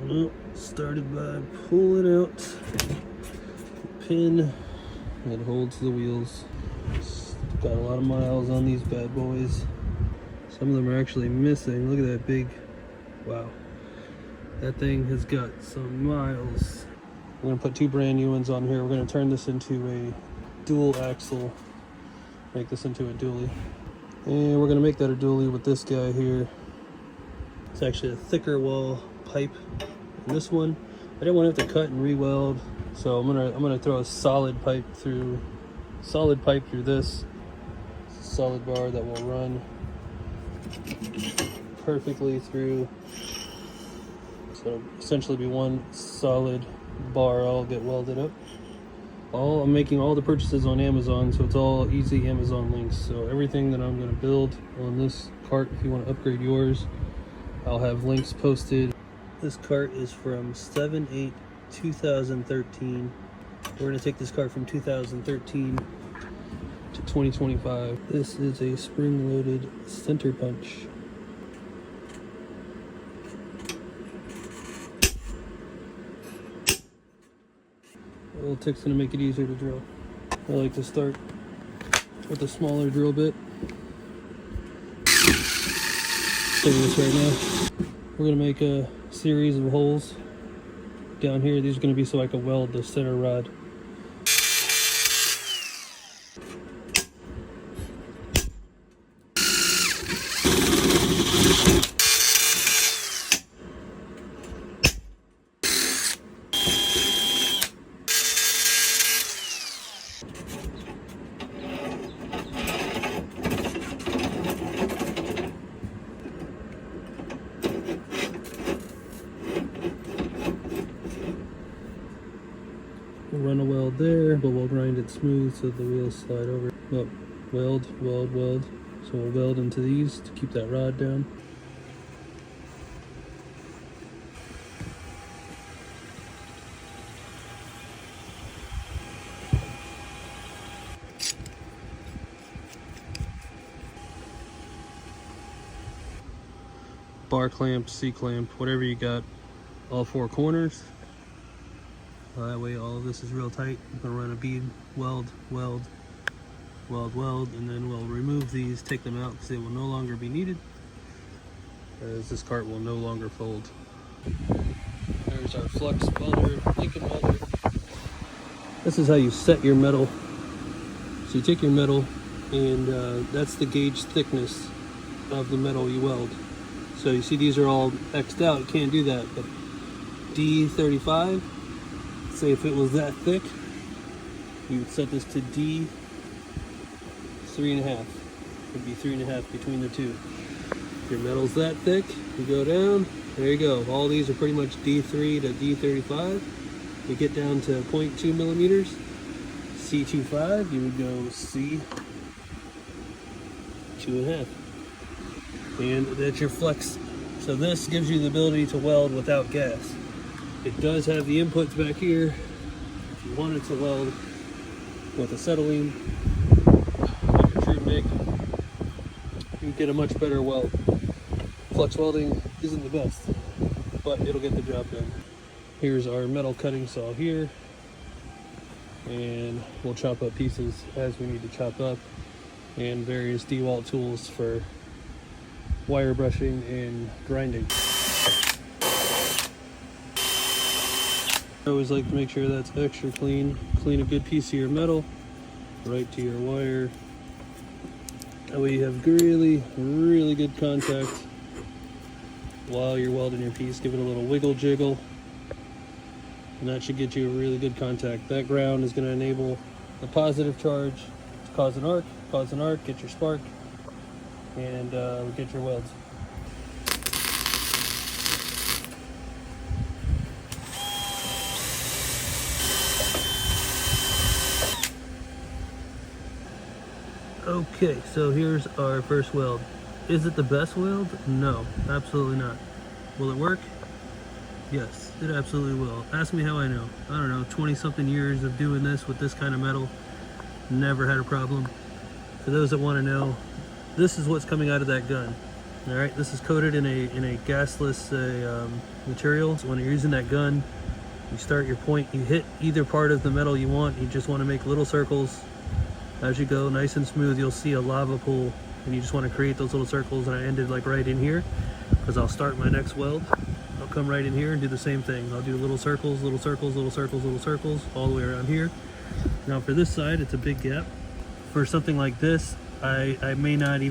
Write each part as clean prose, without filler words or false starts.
Well, started by pulling out the pin that holds the wheels. It's got a lot of miles on these bad boys. Some of them are actually missing. Look at that big, wow. That thing has got some miles. We're gonna put two brand new ones on here. We're gonna turn this into a dual axle, make this into a dually. And we're gonna make that a dually with this guy here. It's actually a thicker wall pipe. And this one, I didn't want to have to cut and re-weld, so I'm gonna throw a solid pipe through this solid bar that will run perfectly through. So it'll essentially be one solid bar. I'll get welded up. I'm making all the purchases on Amazon, so it's all easy Amazon links. So everything that I'm going to build on this cart, if you want to upgrade yours, I'll have links posted. This cart is from 7/8/2013. We're going to take this cart from 2013 to 2025. This is a spring-loaded center punch. A little tick's going to make it easier to drill. I like to start with a smaller drill bit. Look at this right now. We're going to make a series of holes down here. These are going to be so I can weld the center rod. We'll run a weld there, but we'll grind it smooth so the wheels slide over. Oh, weld. So we'll weld into these to keep that rod down. Bar clamp, C-clamp, whatever you got, all four corners. That way all of this is real tight. I'm gonna run a bead, weld, and then we'll remove these, take them out because they will no longer be needed, as this cart will no longer fold. There's our flux welder, Lincoln welder. This is how you set your metal. So you take your metal, and that's the gauge thickness of the metal you weld. So you see these are all X'd out, you can't do that, but D35, say if it was that thick, you would set this to D 3.5. It would be 3.5 between the two. If your metal's that thick, you go down, there you go. All these are pretty much D3 to D35. You get down to 0.2 millimeters, C25, you would go C 2.5. And that's your flex. So this gives you the ability to weld without gas. It does have the inputs back here. If you wanted to weld with acetylene, like a true MIG, you get a much better weld. Flux welding isn't the best, but it'll get the job done. Here's our metal cutting saw here, and we'll chop up pieces as we need to chop up, and various DeWalt tools for wire brushing and grinding. I always like to make sure that's extra clean. Clean a good piece of your metal right to your wire. That way you have really good contact while you're welding your piece. Give it a little wiggle jiggle, and that should get you a really good contact. That ground is going to enable the positive charge to cause an arc, get your spark, and get your welds. Okay, so here's our first weld. Is it the best weld? No, absolutely not. Will it work? Yes, it absolutely will. Ask me how I know. I don't know, 20-something years of doing this with this kind of metal. Never had a problem. For those that want to know, this is what's coming out of that gun. All right, this is coated in a gasless material. So when you're using that gun, you start your point, you hit either part of the metal you want. You just want to make little circles as you go, nice and smooth. You'll see a lava pool, and you just want to create those little circles. And I ended like right in here, because I'll start my next weld. I'll come right in here and do the same thing. I'll do little circles, little circles, little circles, little circles, all the way around here. Now for this side, it's a big gap. For something like this, I may not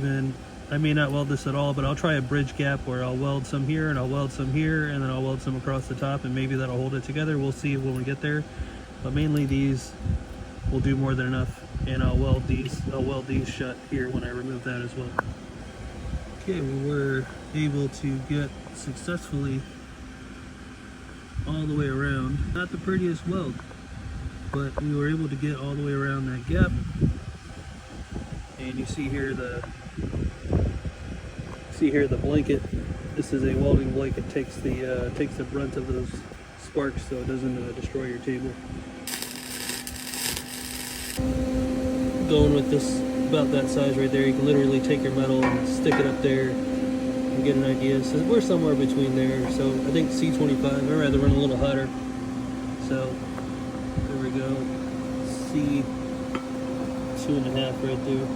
weld this at all, but I'll try a bridge gap where I'll weld some here and I'll weld some here, and then I'll weld some across the top, and maybe that'll hold it together. We'll see when we get there. But mainly these will do more than enough, and I'll weld these shut here when I remove that as well. Okay, we were able to get successfully all the way around. Not the prettiest weld, but we were able to get all the way around that gap. And you see here the blanket. This is a welding blanket. Takes the brunt of those sparks, so it doesn't destroy your table. Going with this about that size right there, you can literally take your metal and stick it up there and get an idea. So we're somewhere between there. So I think C25. I'd rather run a little hotter. So there we go. C2.5 right there.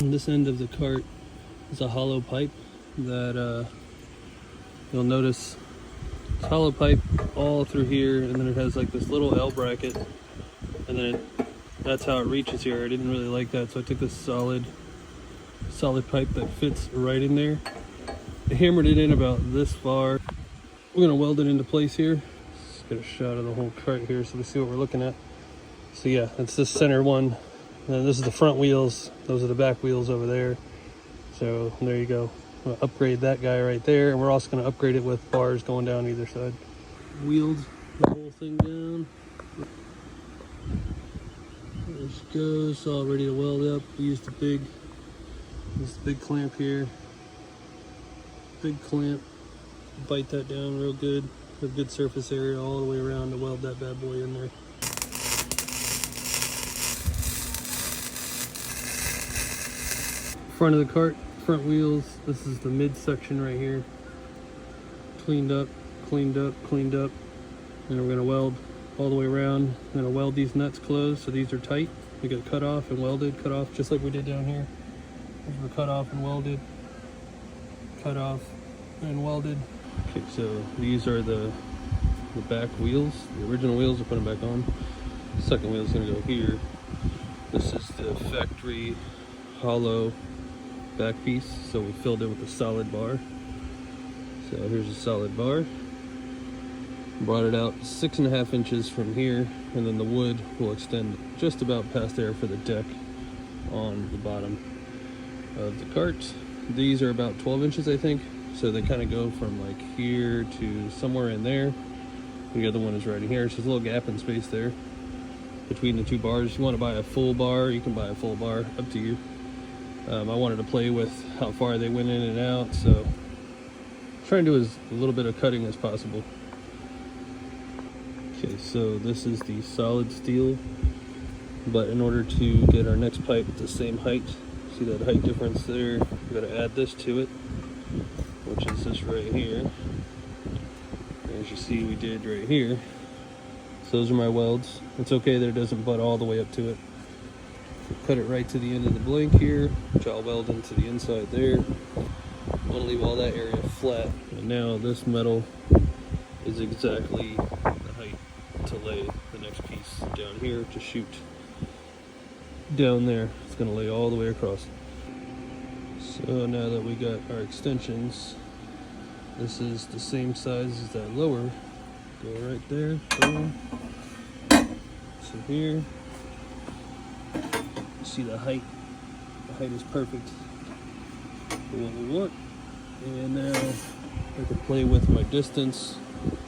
This end of the cart is a hollow pipe that you'll notice it's hollow pipe all through here, and then it has like this little L bracket, and then that's how it reaches here. I didn't really like that, so I took this solid pipe that fits right in there. I hammered it in about this far. We're gonna weld it into place here. Let's get a shot of the whole cart here so we see what we're looking at. So yeah, that's this center one. And this is the front wheels. Those are the back wheels over there. So there you go. We'll upgrade that guy right there, and we're also going to upgrade it with bars going down either side. Wheeled the whole thing down. There it goes, all ready to weld up. We used the big clamp here. Big clamp. Bite that down real good. Have good surface area all the way around to weld that bad boy in there. Front of the cart, front wheels. This is the mid section right here. Cleaned up, cleaned up, cleaned up. And we're gonna weld all the way around. I'm gonna weld these nuts closed so these are tight. We got cut off and welded, cut off just like we did down here. These were cut off and welded, cut off and welded. Okay, so these are the back wheels. The original wheels, are putting back on. The second wheel is gonna go here. This is the factory hollow back piece, so we filled it with a solid bar. So here's a solid bar. Brought it out 6.5 inches from here, and then the wood will extend just about past there for the deck on the bottom of the cart. These are about 12 inches, I think, so they kind of go from like here to somewhere in there. The other one is right in here, so there's a little gap in space there between the two bars. If you want to buy a full bar, you can buy a full bar, up to you. I wanted to play with how far they went in and out, so I'm trying to do as a little bit of cutting as possible. Okay, so this is the solid steel, but in order to get our next pipe at the same height, see that height difference there, we got to add this to it, which is this right here. As you see, we did right here. So those are my welds. It's okay that it doesn't butt all the way up to it. Cut it right to the end of the blank here, which I'll weld into the inside there. I want to leave all that area flat. And now this metal is exactly the height to lay the next piece down here to shoot down there. It's going to lay all the way across. So now that we got our extensions, this is the same size as that lower. Go right there, boom. So here, see the height. The height is perfect for what we want. And now I can play with my distance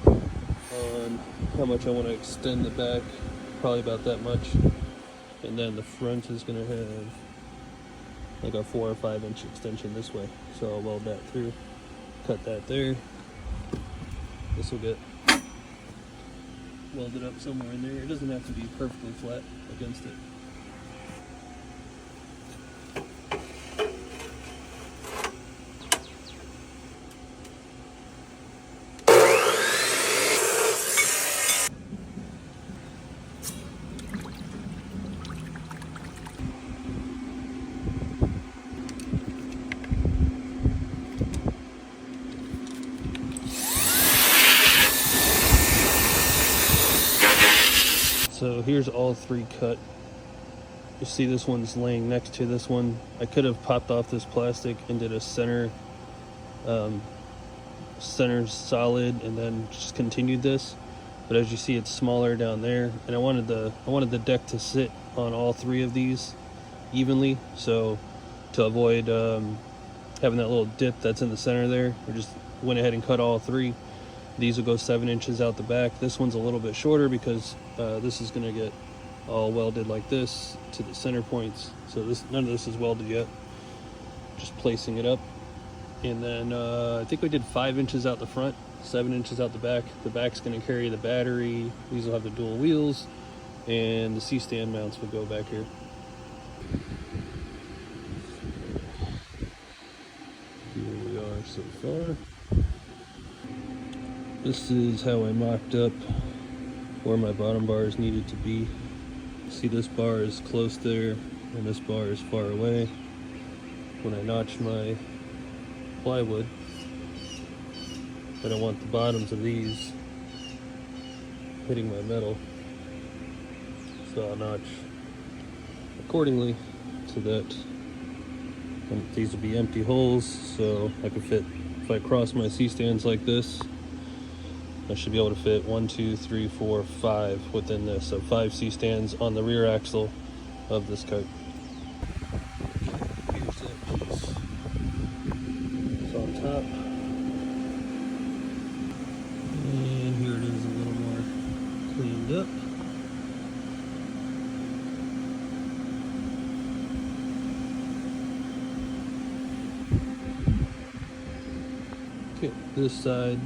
on how much I want to extend the back probably about that much. And then the front is gonna have like a 4 or 5 inch extension this way. So I'll weld that through, cut that there. This will get welded up somewhere in there. It doesn't have to be perfectly flat against it. So here's all 3 cut. You see this one's laying next to this one. I could have popped off this plastic and did a center solid and then just continued this. But as you see, it's smaller down there, and I wanted the deck to sit on all 3 of these evenly. So to avoid having that little dip that's in the center there, I just went ahead and cut all 3. These will go 7 inches out the back. This one's a little bit shorter because this is gonna get all welded like this to the center points. So none of this is welded yet. Just placing it up. And then I think we did 5 inches out the front, 7 inches out the back. The back's gonna carry the battery. These will have the dual wheels, and the C-stand mounts will go back here. Here we are so far. This is how I mocked up where my bottom bars needed to be. See, this bar is close there, and this bar is far away. When I notch my plywood, I don't want the bottoms of these hitting my metal, so I'll notch accordingly to that. And these will be empty holes, so I can fit, if I cross my C-stands like this, I should be able to fit 1, 2, 3, 4, 5 within this. So 5 C-stands on the rear axle of this kite. Here's that piece. It's on top. And here it is a little more cleaned up. Okay, this side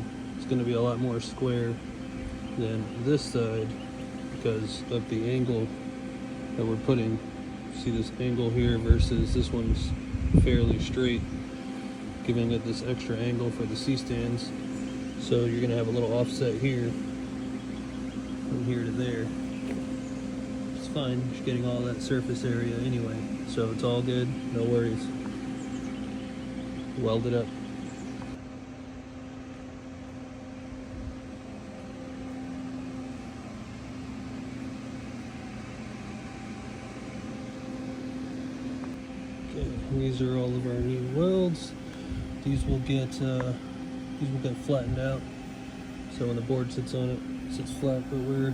going to be a lot more square than this side because of the angle that we're putting. See this angle here versus this one's fairly straight, giving it this extra angle for the C-stands. So you're going to have a little offset here from here to there. It's fine, just getting all that surface area anyway, so it's all good, no worries. Weld it up. These are all of our new welds. These will get flattened out. So when the board sits on it, it sits flat, but we're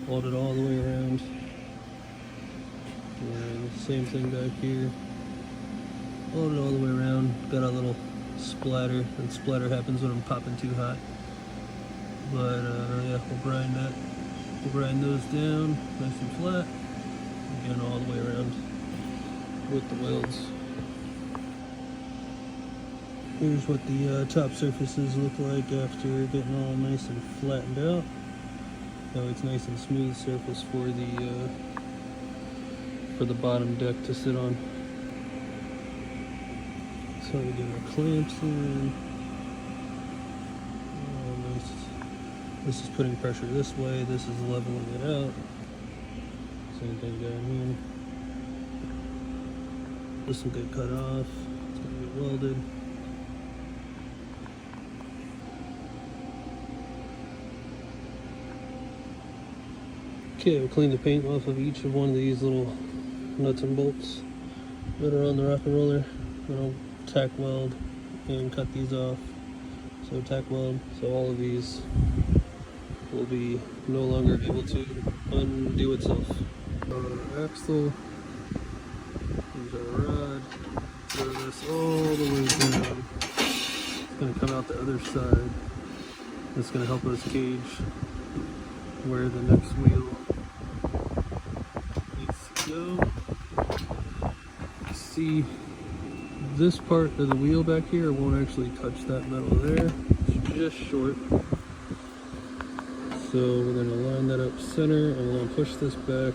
welded all the way around. And same thing back here. Welded all the way around. Got a little splatter, and splatter happens when I'm popping too hot. But yeah, we'll grind that. We'll grind those down nice and flat. Again, all the way around with the welds. Here's what the top surfaces look like after getting all nice and flattened out. Now it's nice and smooth surface for the bottom deck to sit on. So we get our clamps in. Oh, nice. This is putting pressure this way. This is leveling it out. Same thing down here. This will get cut off. It's going to get welded. Okay, we'll clean the paint off of each of one of these little nuts and bolts that are on the rock and roller. Then I'll tack weld and cut these off. So tack weld, so all of these will be no longer able to undo itself. Our axle. Here's our rod. Throw this all the way down. It's going to come out the other side. That's going to help us gauge where the next wheel see, this part of the wheel back here won't actually touch that metal there. It's just short. So we're going to line that up center, and we're going to push this back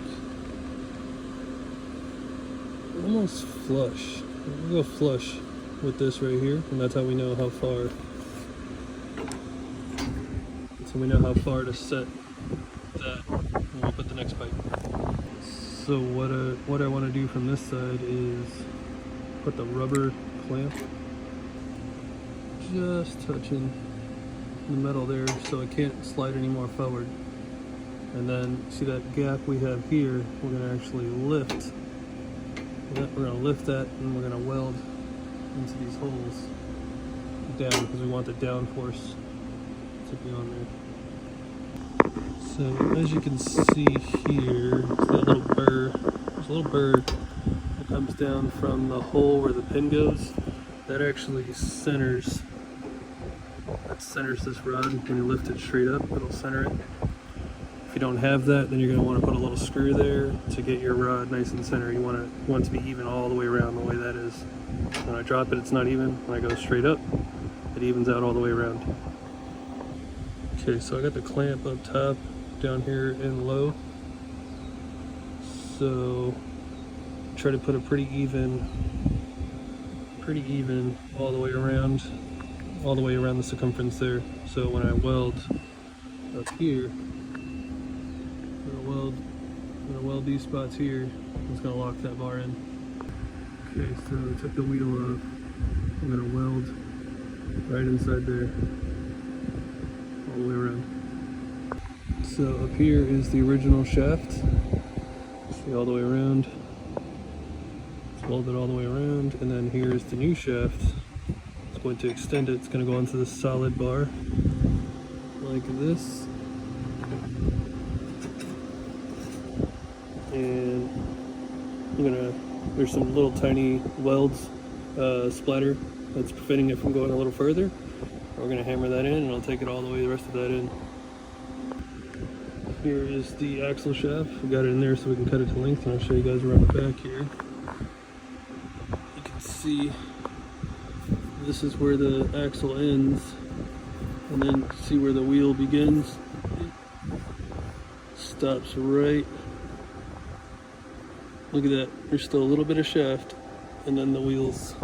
almost flush. We'll go flush with this right here, and that's how we know how far. So we know how far to set that when we put the next pipe. So what I want to do from this side is put the rubber clamp just touching the metal there so it can't slide any more forward. And then see that gap we have here, we're going to actually lift. We're going to lift that, and we're going to weld into these holes down because we want the down force to be on there. So as you can see here, it's that little burr. There's a little burr that comes down from the hole where the pin goes. That actually centers. That centers this rod. When you lift it straight up, it'll center it. If you don't have that, then you're going to want to put a little screw there to get your rod nice and center. You want it to be even all the way around the way that is. When I drop it, it's not even. When I go straight up, it evens out all the way around. Okay, so I got the clamp up top, down here and low. So try to put it pretty even all the way around the circumference there. So when I weld up here, I'm gonna weld these spots here. I'm just gonna lock that bar in. Okay, so I took the wheel off. I'm gonna weld right inside there, all the way around. So up here is the original shaft. See, all the way around. Let's weld it all the way around, and then here's the new shaft. It's going to extend it. It's going to go onto this solid bar like this. And there's some little tiny welds splatter that's preventing it from going a little further. We're going to hammer that in, and I'll take it all the way, the rest of that in. Here is the axle shaft. We got it in there so we can cut it to length, and I'll show you guys around the back here. You can see this is where the axle ends, and then see where the wheel begins. Stops right. Look at that. There's still a little bit of shaft, and then the wheels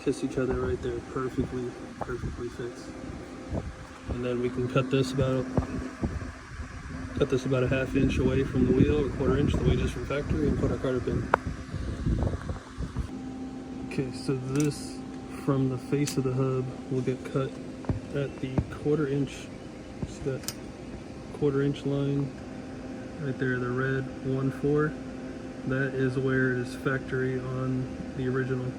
kiss each other right there. Perfectly fixed. And then we can cut this about a ½ inch away from the wheel, or 1/4 inch, the way it is from factory, and put our cotter pin. Okay, so this from the face of the hub will get cut at the 1/4 inch. See that 1/4 inch line right there, the red 1/4. That is where it is factory on the original.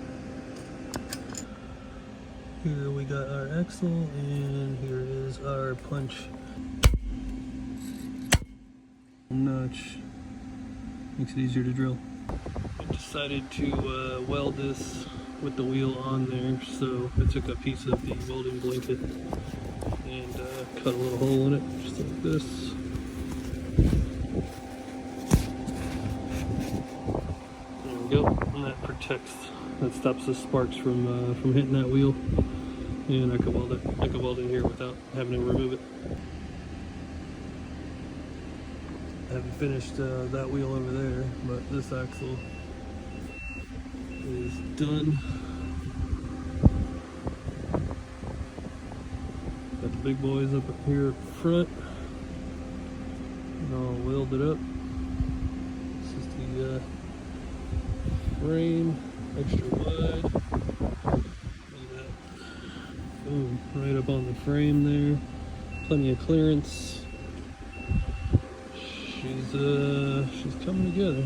Here we got our axle, and here is our punch notch. Makes it easier to drill. I decided to weld this with the wheel on there, so I took a piece of the welding blanket and cut a little hole in it, just like this. There we go, and that stops the sparks from hitting that wheel. And I could weld in here without having to remove it. I haven't finished that wheel over there, but this axle is done. Got the big boys up here up front, and I'll weld it up. This is the frame, extra wide. Look at that. Boom, right up on the frame there. Plenty of clearance. She's coming together.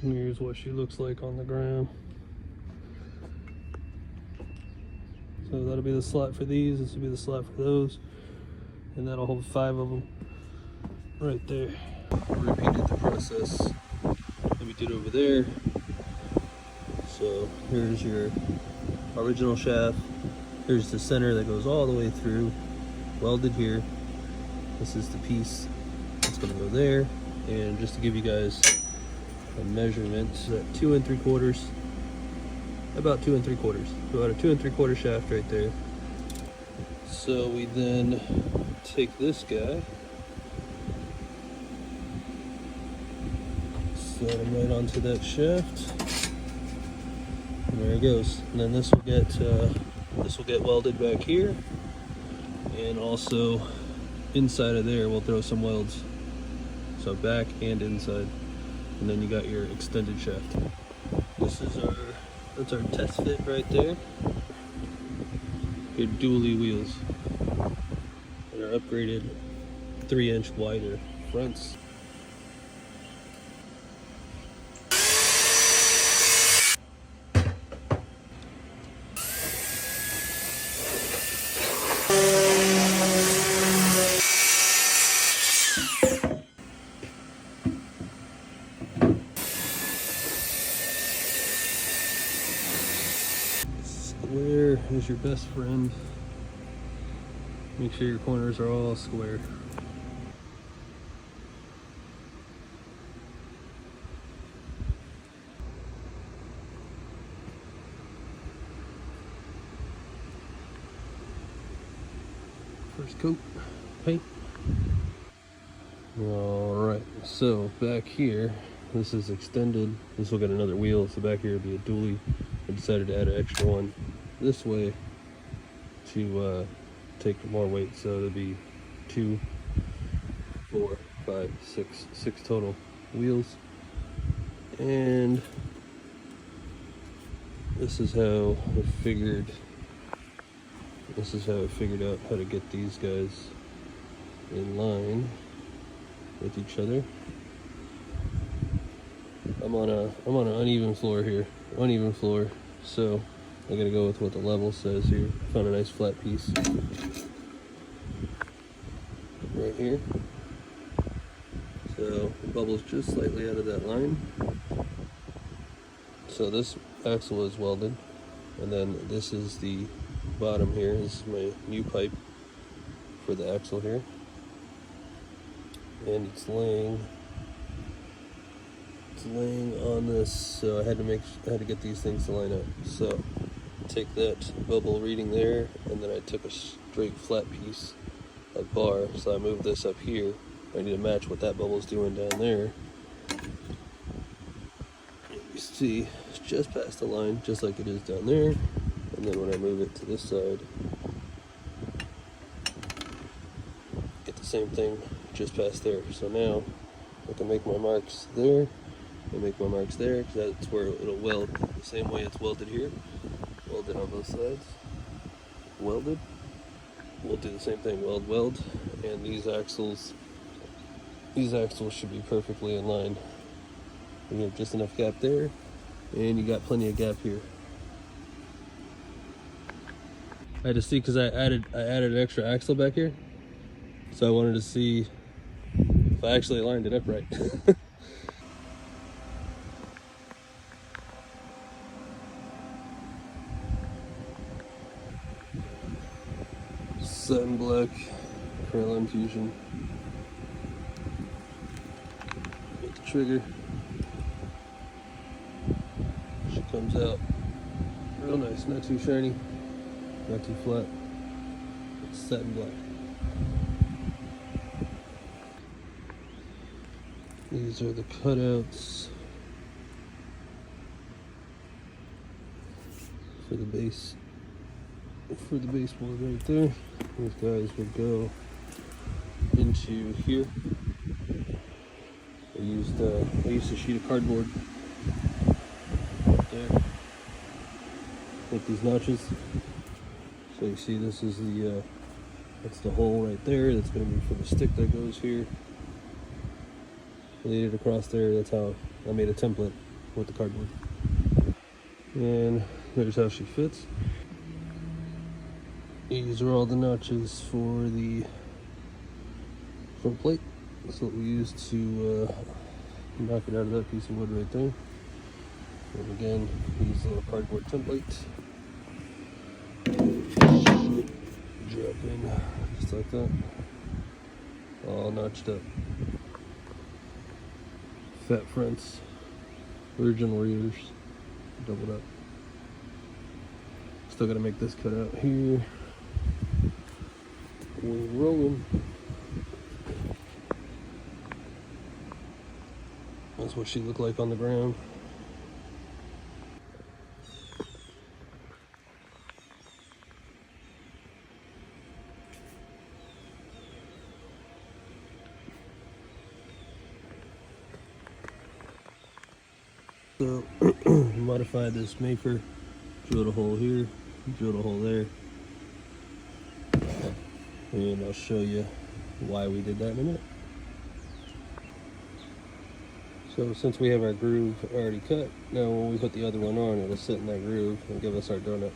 And here's what she looks like on the ground. So that'll be the slot for these, this will be the slot for those, and that'll hold 5 of them right there. Repeated the process that we did over there. So here's your original shaft. Here's the center that goes all the way through, welded here. This is the piece that's going to go there. And just to give you guys a measurement at 2 3/4, about 2 3/4, about a 2 3/4 shaft right there. So we then take this guy, set him right onto that shaft, and there it goes. And then this will get welded back here, and also inside of there we'll throw some welds, so back and inside. And then you got your extended shaft. That's our test fit right there. Your dully wheels and our upgraded 3-inch wider fronts. Square is your best friend. Make sure your corners are all square. First coat, paint. Alright, so back here, this is extended. This will get another wheel, so back here will be a dually. I decided to add an extra one this way to take more weight, so it'll be 2, 4, 5, 6 total wheels. And this is how I figured out how to get these guys in line with each other. I'm on an uneven floor here, so I gotta go with what the level says here. Found a nice flat piece right here, so the bubble's just slightly out of that line. So this axle is welded, and then this is the bottom here. This is my new pipe for the axle here, and it's laying on this, so I had to get these things to line up. So take that bubble reading there, and then I took a straight flat piece of bar, so I moved this up here. I need to match what that bubble's doing down there. You see, it's just past the line, just like it is down there. And then when I move it to this side, get the same thing just past there. So now I can make my marks there and make my marks there, because that's where it'll weld the same way it's welded here. Welded on both sides. Welded. We'll do the same thing, weld, and these axles should be perfectly in line. You have just enough gap there, and you got plenty of gap here. I had to see, because I added an extra axle back here, so I wanted to see if I actually lined it up right. Satin black Caroline Fusion. With the trigger, she comes out real nice, not too shiny, not too flat. It's satin black. These are the cutouts for the base. For the baseboard right there. These guys would go into here. I used a sheet of cardboard right there. With these notches. So you see, this is that's the hole right there. That's going to be for the stick that goes here. Laid it across there. That's how I made a template with the cardboard. And there's how she fits. These are all the notches for the front plate. That's what we used to knock it out of that piece of wood right there. And again, use a little cardboard template. Drop in just like that. All notched up. Fat fronts. Original rears, doubled up. Still gotta make this cut out here. We're rolling. That's what she looked like on the ground. So, modified this maker, drilled a hole here, drilled a hole there, and I'll show you why we did that in a minute. So since we have our groove already cut, now when we put the other one on, it'll sit in that groove and give us our donut.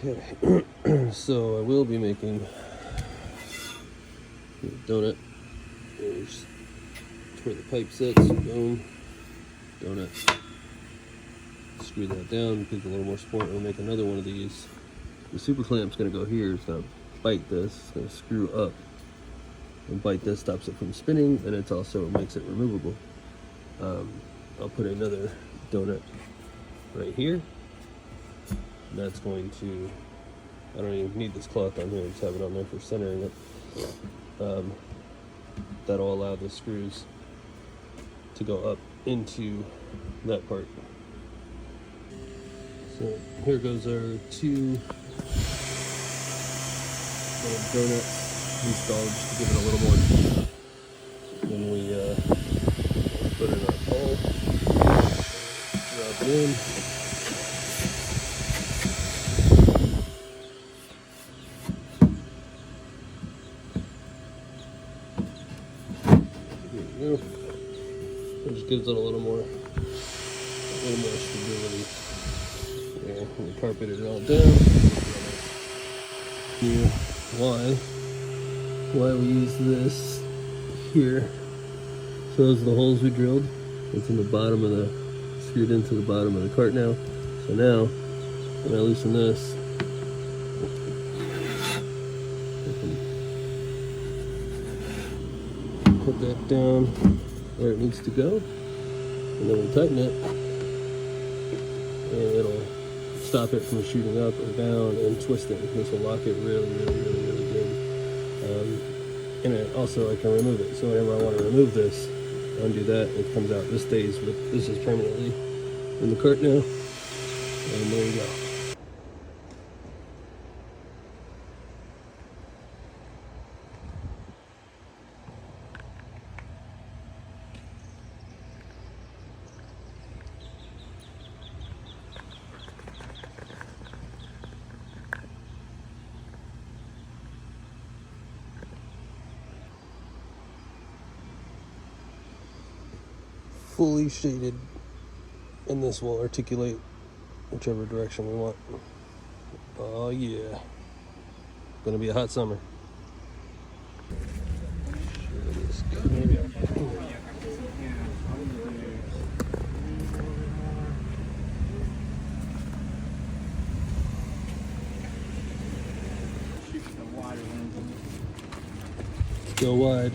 Okay, so I will be making a donut. There's where the pipe sits, boom, donut. Screw that down, gives a little more support. We'll make another one of these. The super clamp's gonna go here, it's gonna bite this, it's gonna screw up and bite this, stops it from spinning, and it also makes it removable. I'll put another donut right here. That's going to, I don't even need this cloth on here, just have it on there for centering it. That'll allow the screws to go up into that part. So here goes our two little donuts installed just to give it a little more. Then we put it in our bowl, drop it in. Here we go. It just gives it a little more stability. Yeah, we carpeted it all down. Yeah, why we use this here. So those are the holes we drilled. It's in the bottom of the, screwed into the bottom of the cart now. So now, when I loosen this, I can put that down where it needs to go, and then we'll tighten it, and it'll stop it from shooting up or down and twisting. This will lock it really good. And it also, I can remove it. So whenever I want to remove this, undo that, it comes out. This stays with, this is permanently in the cart now, and there you go. Fully shaded, and this will articulate whichever direction we want. Oh yeah, gonna be a hot summer. Go wide.